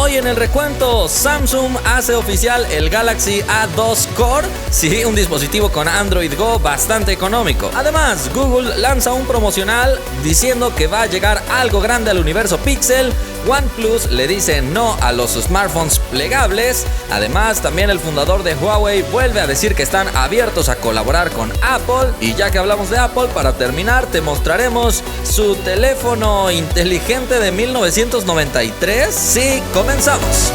Hoy en el recuento, Samsung hace oficial el Galaxy A2 Core, sí, un dispositivo con Android Go bastante económico. Además, Google lanza un promocional diciendo que va a llegar algo grande al universo Pixel. OnePlus le dice no a los smartphones plegables. Además, también el fundador de Huawei vuelve a decir que están abiertos a colaborar con Apple. Y ya que hablamos de Apple, para terminar te mostraremos su teléfono inteligente de 1993. Sí, comenzamos.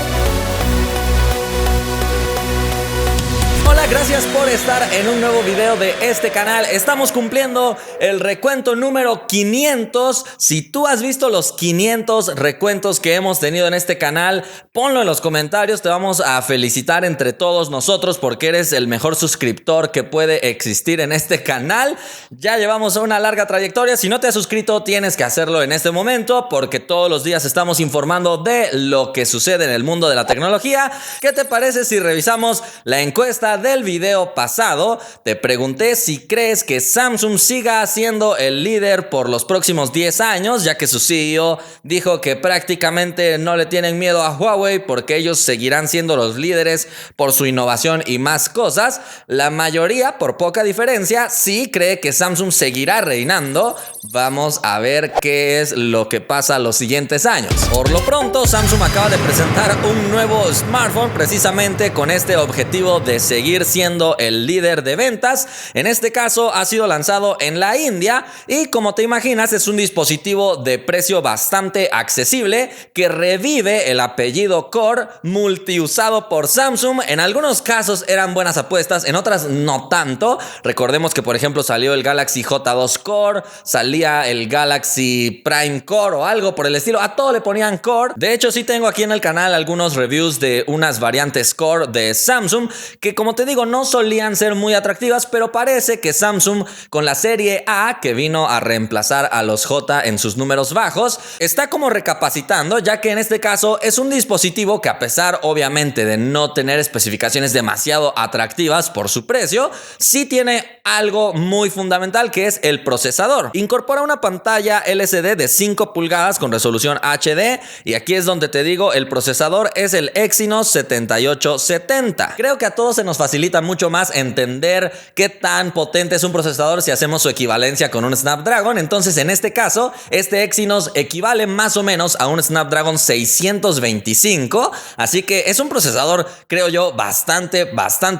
Hola, gracias por estar en un nuevo video de este canal. Estamos cumpliendo el recuento número 500. Si tú has visto los 500 recuentos que hemos tenido en este canal, ponlo en los comentarios. Te vamos a felicitar entre todos nosotros porque eres el mejor suscriptor que puede existir en este canal. Ya llevamos una larga trayectoria. Si no te has suscrito, tienes que hacerlo en este momento porque todos los días estamos informando de lo que sucede en el mundo de la tecnología. ¿Qué te parece si revisamos la encuesta del video pasado? Te pregunté si crees que Samsung siga siendo el líder por los próximos 10 años, ya que su CEO dijo que prácticamente no le tienen miedo a Huawei porque ellos seguirán siendo los líderes por su innovación y más cosas. La mayoría, por poca diferencia, sí cree que Samsung seguirá reinando. Vamos a ver qué es lo que pasa los siguientes años. Por lo pronto, Samsung acaba de presentar un nuevo smartphone precisamente con este objetivo de seguir siendo el líder de ventas. En este caso ha sido lanzado en la India y, como te imaginas, es un dispositivo de precio bastante accesible que revive el apellido Core, multiusado por Samsung. En algunos casos eran buenas apuestas, en otras no tanto. Recordemos que, por ejemplo, salió el Galaxy J2 Core, salía el Galaxy Prime Core o algo por el estilo. A todo le ponían Core. De hecho, sí tengo aquí en el canal algunos reviews de unas variantes Core de Samsung que, como te digo, no solían ser muy atractivas, pero parece que Samsung, con la serie A, que vino a reemplazar a los J en sus números bajos, está como recapacitando, ya que en este caso es un dispositivo que, a pesar obviamente de no tener especificaciones demasiado atractivas por su precio, sí tiene algo muy fundamental, que es el procesador. Incorpora una pantalla LCD de 5 pulgadas con resolución HD, y aquí es donde te digo, el procesador es el Exynos 7870. Creo que a todos se nos facilita mucho más entender qué tan potente es un procesador si hacemos su equivalencia con un Snapdragon. Entonces, en este caso, este Exynos equivale más o menos a un Snapdragon 625, así que es un procesador, creo yo, bastante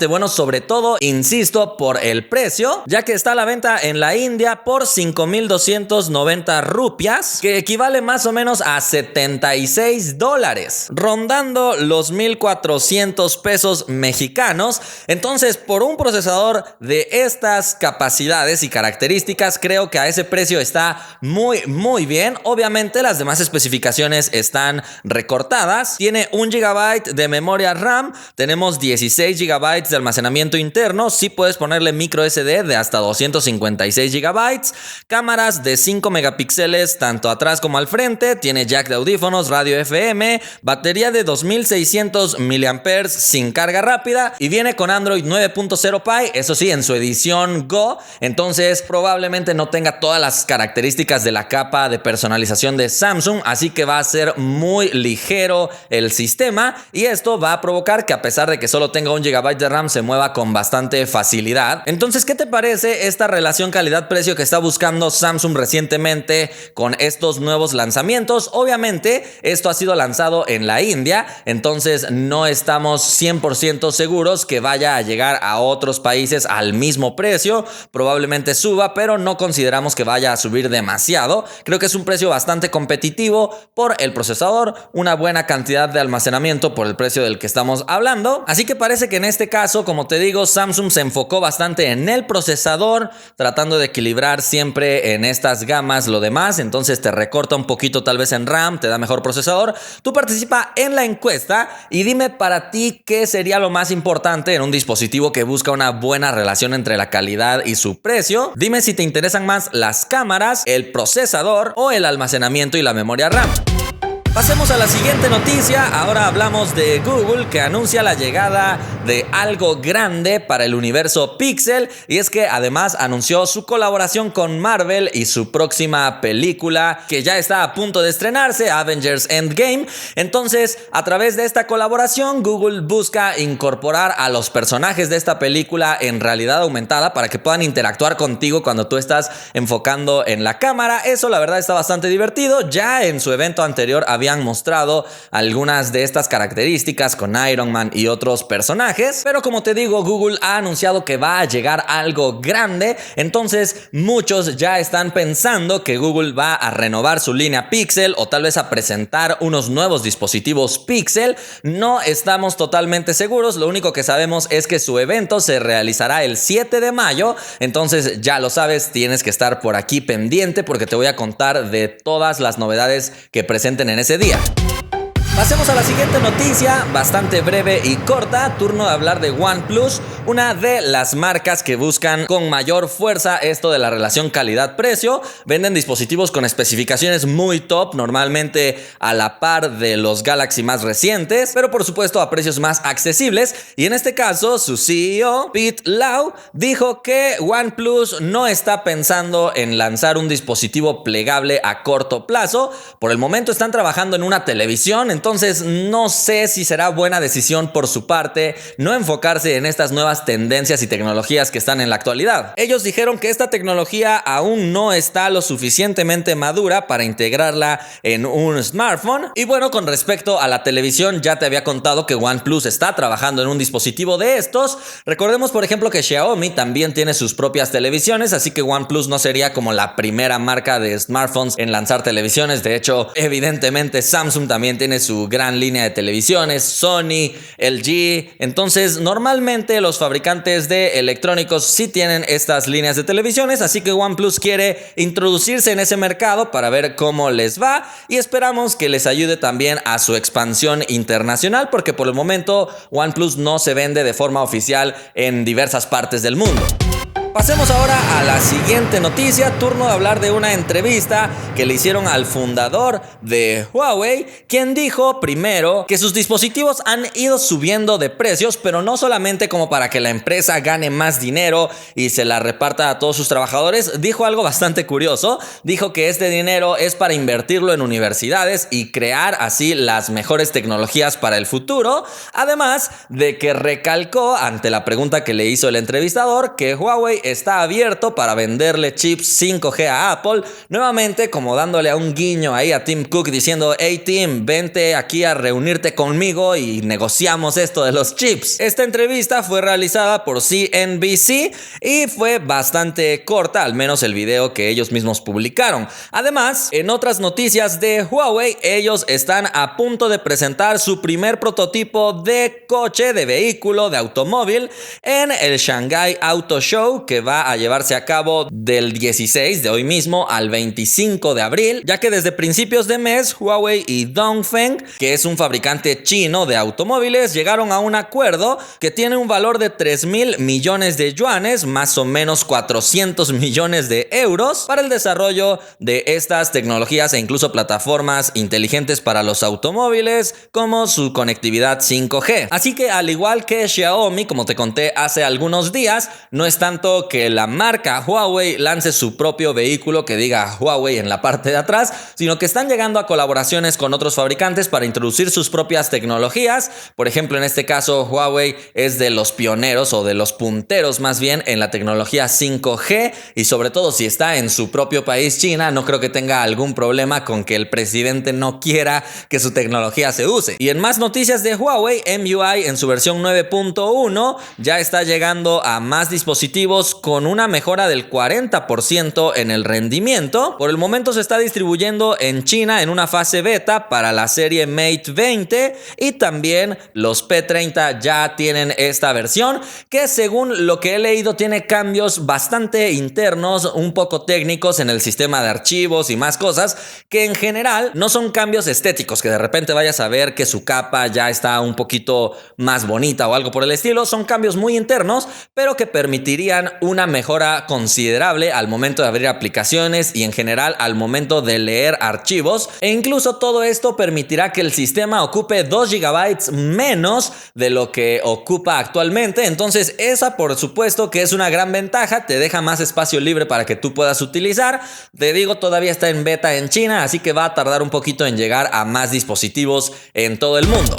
bueno, sobre todo, insisto, por el precio, ya que está a la venta en la India por 5,290 rupias, que equivale más o menos a $76, rondando los 1,400 pesos mexicanos. Entonces, por un procesador de estas capacidades y características, creo que a ese precio está muy bien. Obviamente las demás especificaciones están recortadas. Tiene 1 GB de memoria RAM, tenemos 16 GB de almacenamiento interno, sí puedes ponerle micro SD de hasta 256 GB, cámaras de 5 megapíxeles tanto atrás como al frente, tiene jack de audífonos, radio FM, batería de 2600 mAh sin carga rápida y viene con Android 9.0 Pie, eso sí, en su edición Go. Entonces probablemente no tenga todas las características de la capa de personalización de Samsung, así que va a ser muy ligero el sistema, y esto va a provocar que, a pesar de que solo tenga 1 GB de RAM, se mueva con bastante facilidad. Entonces, ¿qué te parece esta relación calidad-precio que está buscando Samsung recientemente con estos nuevos lanzamientos? Obviamente esto ha sido lanzado en la India, entonces no estamos 100% seguros que vaya a llegar a otros países al mismo precio. Probablemente suba, pero no consideramos que vaya a subir demasiado. Creo que es un precio bastante competitivo por el procesador, una buena cantidad de almacenamiento por el precio del que estamos hablando. Así que parece que en este caso, como te digo, Samsung se enfocó bastante en el procesador, tratando de equilibrar siempre en estas gamas lo demás. Entonces te recorta un poquito tal vez en RAM, te da mejor procesador. Tú participa en la encuesta y dime para ti qué sería lo más importante en un dispositivo que busca una buena relación entre la calidad y su precio. Dime si te interesan más las cámaras, el procesador o el almacenamiento y la memoria RAM. Pasemos a la siguiente noticia. Ahora hablamos de Google, que anuncia la llegada de algo grande para el universo Pixel, y es que además anunció su colaboración con Marvel y su próxima película que ya está a punto de estrenarse, Avengers Endgame. Entonces, a través de esta colaboración, Google busca incorporar a los personajes de esta película en realidad aumentada para que puedan interactuar contigo cuando tú estás enfocando en la cámara. Eso la verdad está bastante divertido. Ya en su evento anterior habían mostrado algunas de estas características con Iron Man y otros personajes, pero como te digo, Google ha anunciado que va a llegar algo grande. Entonces muchos ya están pensando que Google va a renovar su línea Pixel o tal vez a presentar unos nuevos dispositivos Pixel. No estamos totalmente seguros, lo único que sabemos es que su evento se realizará el 7 de mayo, entonces ya lo sabes, tienes que estar por aquí pendiente porque te voy a contar de todas las novedades que presenten en ese día. Pasemos a la siguiente noticia, bastante breve y corta. Turno de hablar de OnePlus, una de las marcas que buscan con mayor fuerza esto de la relación calidad-precio. Venden dispositivos con especificaciones muy top, normalmente a la par de los Galaxy más recientes, pero por supuesto a precios más accesibles. Y en este caso, su CEO, Pete Lau, dijo que OnePlus no está pensando en lanzar un dispositivo plegable a corto plazo. Por el momento están trabajando en una televisión, entonces no sé si será buena decisión por su parte no enfocarse en estas nuevas tendencias y tecnologías que están en la actualidad. Ellos dijeron que esta tecnología aún no está lo suficientemente madura para integrarla en un smartphone. Y bueno, con respecto a la televisión, ya te había contado que OnePlus está trabajando en un dispositivo de estos. Recordemos, por ejemplo, que Xiaomi también tiene sus propias televisiones, así que OnePlus no sería como la primera marca de smartphones en lanzar televisiones. De hecho, evidentemente Samsung también tiene su gran línea de televisiones, Sony, LG. Entonces, normalmente los fabricantes de electrónicos sí tienen estas líneas de televisiones, así que OnePlus quiere introducirse en ese mercado para ver cómo les va y esperamos que les ayude también a su expansión internacional, porque por el momento OnePlus no se vende de forma oficial en diversas partes del mundo. Pasemos ahora a la siguiente noticia, turno de hablar de una entrevista que le hicieron al fundador de Huawei, quien dijo primero que sus dispositivos han ido subiendo de precios, pero no solamente como para que la empresa gane más dinero y se la reparta a todos sus trabajadores. Dijo algo bastante curioso, dijo que este dinero es para invertirlo en universidades y crear así las mejores tecnologías para el futuro, además de que recalcó ante la pregunta que le hizo el entrevistador que Huawei está abierto para venderle chips 5G a Apple, nuevamente como dándole a un guiño ahí a Tim Cook diciendo: hey Tim, vente aquí a reunirte conmigo y negociamos esto de los chips. Esta entrevista fue realizada por CNBC y fue bastante corta, al menos el video que ellos mismos publicaron. Además, en otras noticias de Huawei, ellos están a punto de presentar su primer prototipo de coche, de vehículo, de automóvil en el Shanghai Auto Show, que va a llevarse a cabo del 16 de hoy mismo al 25 de abril, ya que desde principios de mes Huawei y Dongfeng, que es un fabricante chino de automóviles, llegaron a un acuerdo que tiene un valor de 3.000 millones de yuanes, más o menos 400 millones de euros, para el desarrollo de estas tecnologías e incluso plataformas inteligentes para los automóviles, como su conectividad 5G. Así que al igual que Xiaomi, como te conté hace algunos días, no es tanto que la marca Huawei lance su propio vehículo que diga Huawei en la parte de atrás, sino que están llegando a colaboraciones con otros fabricantes para introducir sus propias tecnologías. Por ejemplo, en este caso Huawei es de los pioneros o de los punteros más bien en la tecnología 5G, y sobre todo si está en su propio país, China, no creo que tenga algún problema con que el presidente no quiera que su tecnología se use. Y en más noticias de Huawei, MUI en su versión 9.1 ya está llegando a más dispositivos con una mejora del 40% en el rendimiento. Por el momento se está distribuyendo en China en una fase beta para la serie Mate 20, y también los P30 ya tienen esta versión que, según lo que he leído, tiene cambios bastante internos, un poco técnicos en el sistema de archivos y más cosas, que en general no son cambios estéticos, que de repente vayas a ver que su capa ya está un poquito más bonita o algo por el estilo. Son cambios muy internos, pero que permitirían una mejora considerable al momento de abrir aplicaciones y en general al momento de leer archivos, e incluso todo esto permitirá que el sistema ocupe 2 GB menos de lo que ocupa actualmente. Entonces esa, por supuesto, que es una gran ventaja, te deja más espacio libre para que tú puedas utilizar. Te digo, todavía está en beta en China, así que va a tardar un poquito en llegar a más dispositivos en todo el mundo.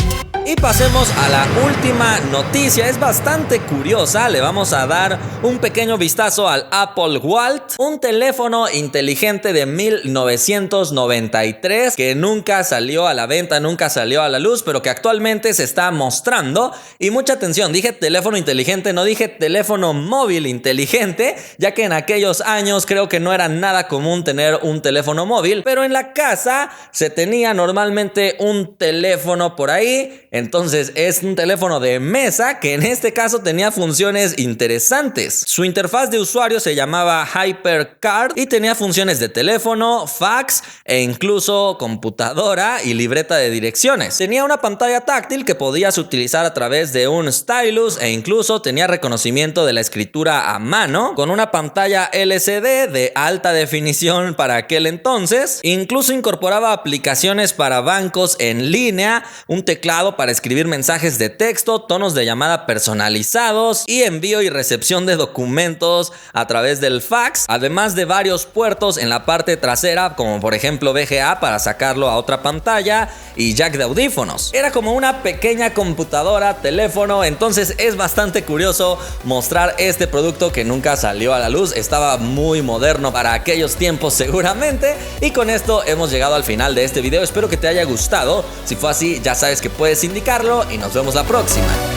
Y pasemos a la última noticia, es bastante curiosa, le vamos a dar un pequeño vistazo al Apple Watch, un teléfono inteligente de 1993 que nunca salió a la venta, nunca salió a la luz, pero que actualmente se está mostrando. Y mucha atención, dije teléfono inteligente, no dije teléfono móvil inteligente, ya que en aquellos años creo que no era nada común tener un teléfono móvil, pero en la casa se tenía normalmente un teléfono por ahí. Entonces es un teléfono de mesa que en este caso tenía funciones interesantes. Su interfaz de usuario se llamaba HyperCard y tenía funciones de teléfono, fax e incluso computadora y libreta de direcciones. Tenía una pantalla táctil que podías utilizar a través de un stylus e incluso tenía reconocimiento de la escritura a mano, con una pantalla LCD de alta definición para aquel entonces. Incluso incorporaba aplicaciones para bancos en línea, un teclado para escribir mensajes de texto, tonos de llamada personalizados y envío y recepción de documentos a través del fax, además de varios puertos en la parte trasera, como por ejemplo VGA para sacarlo a otra pantalla y jack de audífonos. Era como una pequeña computadora, teléfono, entonces es bastante curioso mostrar este producto que nunca salió a la luz. Estaba muy moderno para aquellos tiempos seguramente. Y con esto hemos llegado al final de este video, espero que te haya gustado. Si fue así, ya sabes que puedes indicarlo y nos vemos la próxima.